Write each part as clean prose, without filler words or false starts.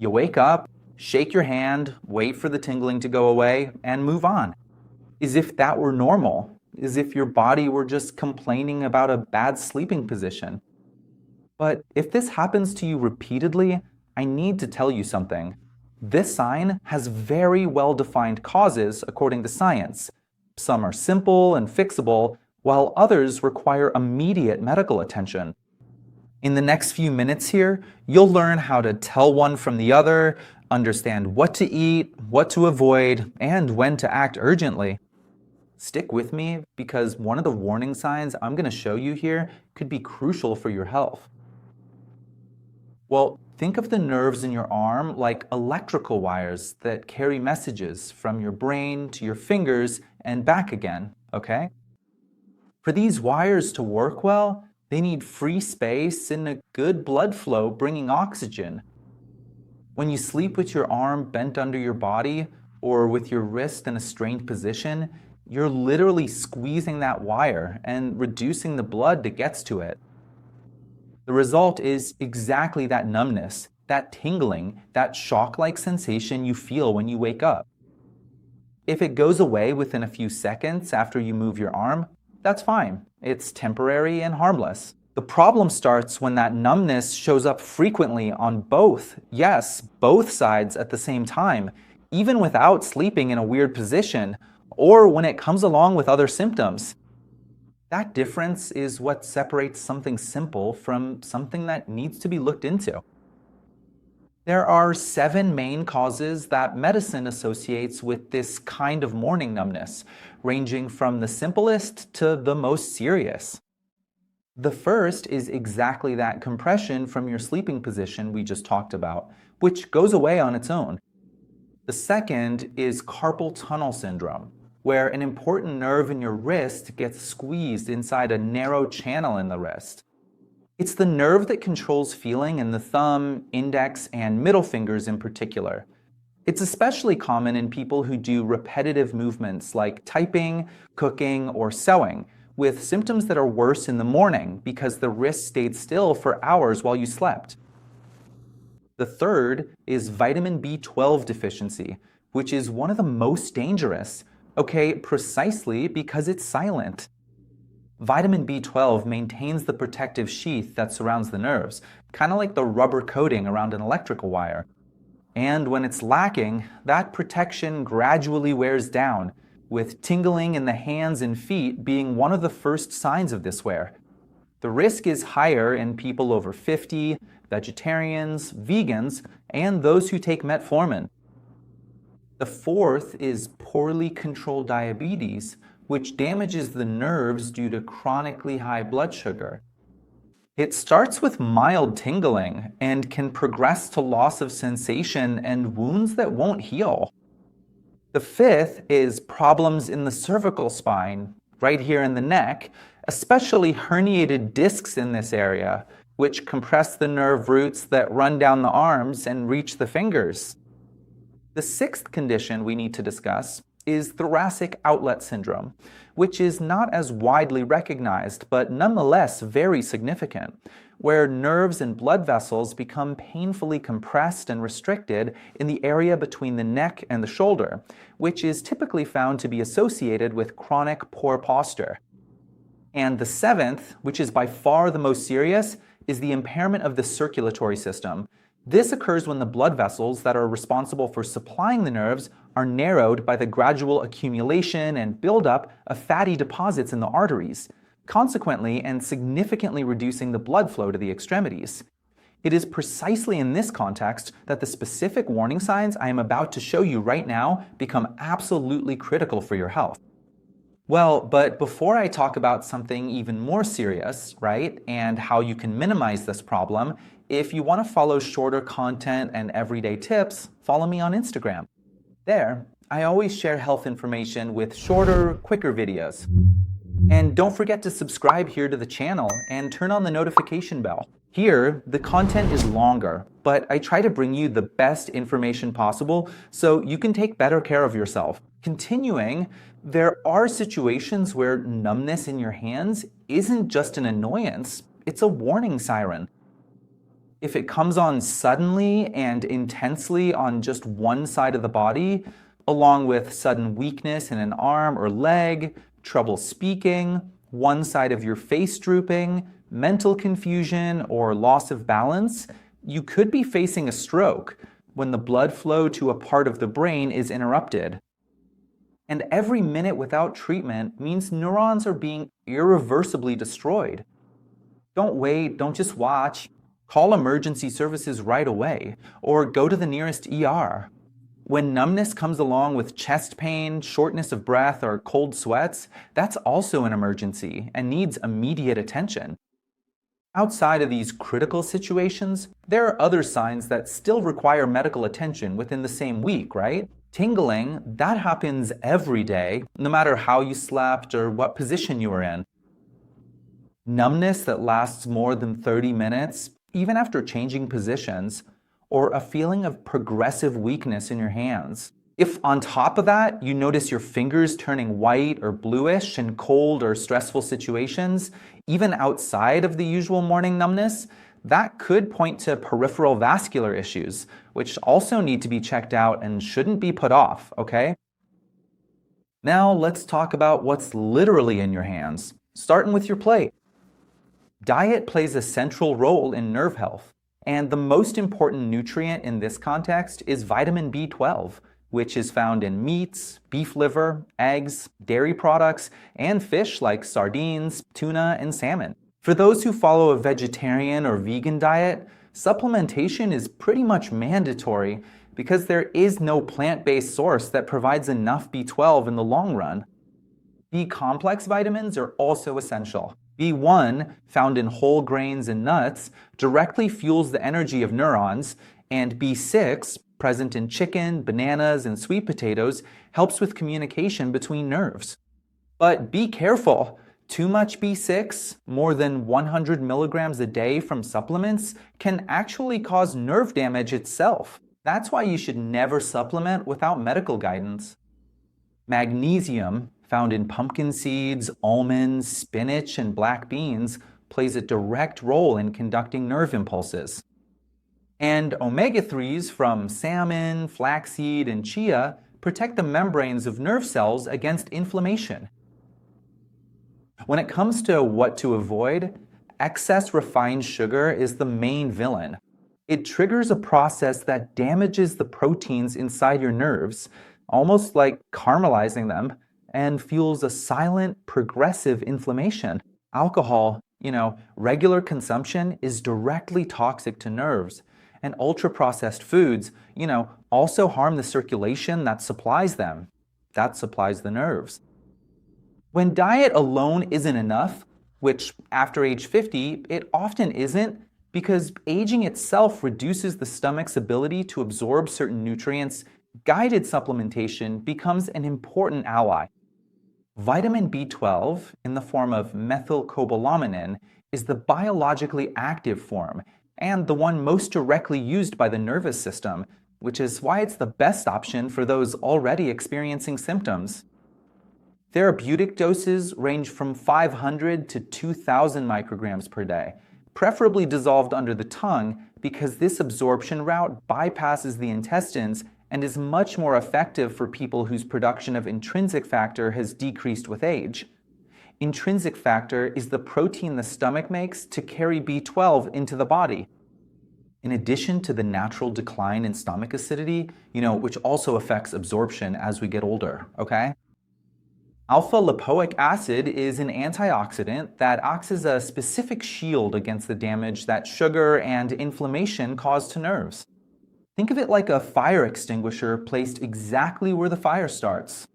You wake up, shake your hand, wait for the tingling to go away, and move on. As if that were normal, as if your body were just complaining about a bad sleeping position. But if this happens to you repeatedly, I need to tell you something. This sign has very well-defined causes according to science. Some are simple and fixable, while others require immediate medical attention. In the next few minutes here, you'll learn how to tell one from the other, understand what to eat, what to avoid, and when to act urgently. Stick with me because one of the warning signs I'm going to show you here could be crucial for your health. Well, think of the nerves in your arm like electrical wires that carry messages from your brain to your fingers and back again, okay? For these wires to work well, they need free space and a good blood flow bringing oxygen. When you sleep with your arm bent under your body or with your wrist in a strained position, you're literally squeezing that wire and reducing the blood that gets to it. The result is exactly that numbness, that tingling, that shock-like sensation you feel when you wake up. If it goes away within a few seconds after you move your arm, that's fine. It's temporary and harmless. The problem starts when that numbness shows up frequently on both sides at the same time, even without sleeping in a weird position, or when it comes along with other symptoms. That difference is what separates something simple from something that needs to be looked into. There are 7 main causes that medicine associates with this kind of morning numbness, ranging from the simplest to the most serious. The first is exactly that compression from your sleeping position we just talked about, which goes away on its own. The second is carpal tunnel syndrome, where an important nerve in your wrist gets squeezed inside a narrow channel in the wrist. It's the nerve that controls feeling in the thumb, index, and middle fingers in particular. It's especially common in people who do repetitive movements like typing, cooking, or sewing, with symptoms that are worse in the morning because the wrist stayed still for hours while you slept. The third is vitamin B12 deficiency, which is one of the most dangerous, precisely because it's silent. Vitamin B12 maintains the protective sheath that surrounds the nerves, kind of like the rubber coating around an electrical wire. And when it's lacking, that protection gradually wears down, with tingling in the hands and feet being one of the first signs of this wear. The risk is higher in people over 50, vegetarians, vegans, and those who take metformin. The fourth is poorly controlled diabetes, which damages the nerves due to chronically high blood sugar. It starts with mild tingling and can progress to loss of sensation and wounds that won't heal. The fifth is problems in the cervical spine, right here in the neck, especially herniated discs in this area, which compress the nerve roots that run down the arms and reach the fingers. The sixth condition we need to discuss is thoracic outlet syndrome, which is not as widely recognized, but nonetheless very significant, where nerves and blood vessels become painfully compressed and restricted in the area between the neck and the shoulder, which is typically found to be associated with chronic poor posture. And the seventh, which is by far the most serious, is the impairment of the circulatory system. This occurs when the blood vessels that are responsible for supplying the nerves are narrowed by the gradual accumulation and buildup of fatty deposits in the arteries, consequently and significantly reducing the blood flow to the extremities. It is precisely in this context that the specific warning signs I am about to show you right now become absolutely critical for your health. Well, but before I talk about something even more serious, right, and how you can minimize this problem, if you want to follow shorter content and everyday tips, follow me on Instagram. There, I always share health information with shorter, quicker videos. And don't forget to subscribe here to the channel and turn on the notification bell. Here, the content is longer, but I try to bring you the best information possible so you can take better care of yourself. Continuing, there are situations where numbness in your hands isn't just an annoyance, it's a warning siren. If it comes on suddenly and intensely on just one side of the body, along with sudden weakness in an arm or leg, trouble speaking, one side of your face drooping, mental confusion, or loss of balance, you could be facing a stroke when the blood flow to a part of the brain is interrupted. And every minute without treatment means neurons are being irreversibly destroyed. Don't wait, don't just watch. Call emergency services right away, or go to the nearest ER. When numbness comes along with chest pain, shortness of breath, or cold sweats, that's also an emergency and needs immediate attention. Outside of these critical situations, there are other signs that still require medical attention within the same week, right? Tingling, that happens every day, no matter how you slept or what position you were in. Numbness that lasts more than 30 minutes, even after changing positions, or a feeling of progressive weakness in your hands. If on top of that, you notice your fingers turning white or bluish in cold or stressful situations, even outside of the usual morning numbness, that could point to peripheral vascular issues, which also need to be checked out and shouldn't be put off, okay? Now let's talk about what's literally in your hands, starting with your plate. Diet plays a central role in nerve health, and the most important nutrient in this context is vitamin B12, which is found in meats, beef liver, eggs, dairy products, and fish like sardines, tuna, and salmon. For those who follow a vegetarian or vegan diet, supplementation is pretty much mandatory because there is no plant-based source that provides enough B12 in the long run. B-complex vitamins are also essential. B1, found in whole grains and nuts, directly fuels the energy of neurons, and B6, present in chicken, bananas, and sweet potatoes, helps with communication between nerves. But be careful. Too much B6, more than 100 milligrams a day from supplements, can actually cause nerve damage itself. That's why you should never supplement without medical guidance. Magnesium, found in pumpkin seeds, almonds, spinach, and black beans, plays a direct role in conducting nerve impulses. And omega-3s from salmon, flaxseed, and chia protect the membranes of nerve cells against inflammation. When it comes to what to avoid, excess refined sugar is the main villain. It triggers a process that damages the proteins inside your nerves, almost like caramelizing them, and fuels a silent, progressive inflammation. Alcohol, regular consumption is directly toxic to nerves, and ultra-processed foods, also harm the circulation that supplies them. That supplies the nerves. When diet alone isn't enough, which after age 50, it often isn't, because aging itself reduces the stomach's ability to absorb certain nutrients, guided supplementation becomes an important ally. Vitamin B12, in the form of methylcobalamin, is the biologically active form and the one most directly used by the nervous system, which is why it's the best option for those already experiencing symptoms. Therapeutic doses range from 500 to 2,000 micrograms per day, preferably dissolved under the tongue because this absorption route bypasses the intestines and is much more effective for people whose production of intrinsic factor has decreased with age. Intrinsic factor is the protein the stomach makes to carry B12 into the body. In addition to the natural decline in stomach acidity, which also affects absorption as we get older, okay? Alpha-lipoic acid is an antioxidant that acts as a specific shield against the damage that sugar and inflammation cause to nerves. Think of it like a fire extinguisher placed exactly where the fire starts.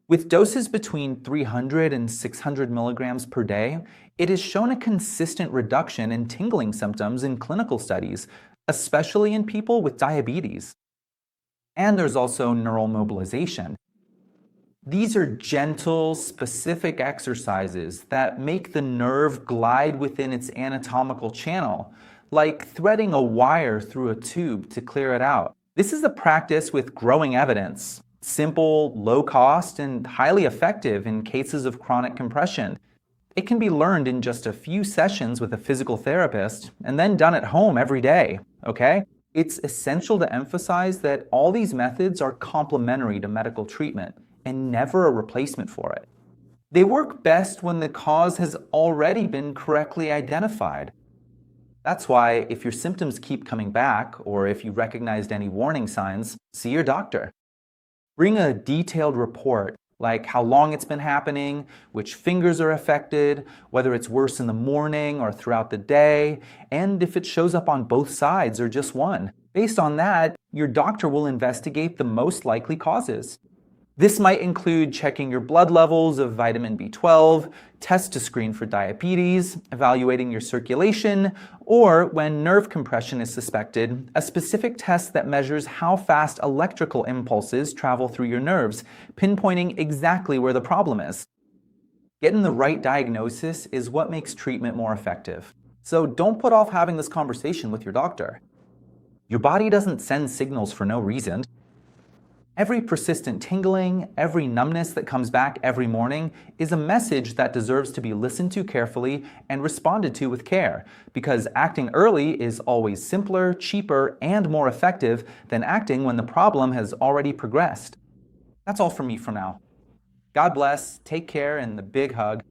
With doses between 300 and 600 milligrams per day, it has shown a consistent reduction in tingling symptoms in clinical studies, especially in people with diabetes. And there's also neural mobilization. These are gentle, specific exercises that make the nerve glide within its anatomical channel, like threading a wire through a tube to clear it out. This is a practice with growing evidence. Simple, low cost, and highly effective in cases of chronic compression. It can be learned in just a few sessions with a physical therapist and then done at home every day, okay? It's essential to emphasize that all these methods are complementary to medical treatment and never a replacement for it. They work best when the cause has already been correctly identified. That's why if your symptoms keep coming back, or if you recognized any warning signs, see your doctor. Bring a detailed report, like how long it's been happening, which fingers are affected, whether it's worse in the morning or throughout the day, and if it shows up on both sides or just one. Based on that, your doctor will investigate the most likely causes. This might include checking your blood levels of vitamin B12, tests to screen for diabetes, evaluating your circulation, or when nerve compression is suspected, a specific test that measures how fast electrical impulses travel through your nerves, pinpointing exactly where the problem is. Getting the right diagnosis is what makes treatment more effective. So don't put off having this conversation with your doctor. Your body doesn't send signals for no reason. Every persistent tingling, every numbness that comes back every morning is a message that deserves to be listened to carefully and responded to with care, because acting early is always simpler, cheaper, and more effective than acting when the problem has already progressed. That's all from me for now. God bless, take care, and the big hug.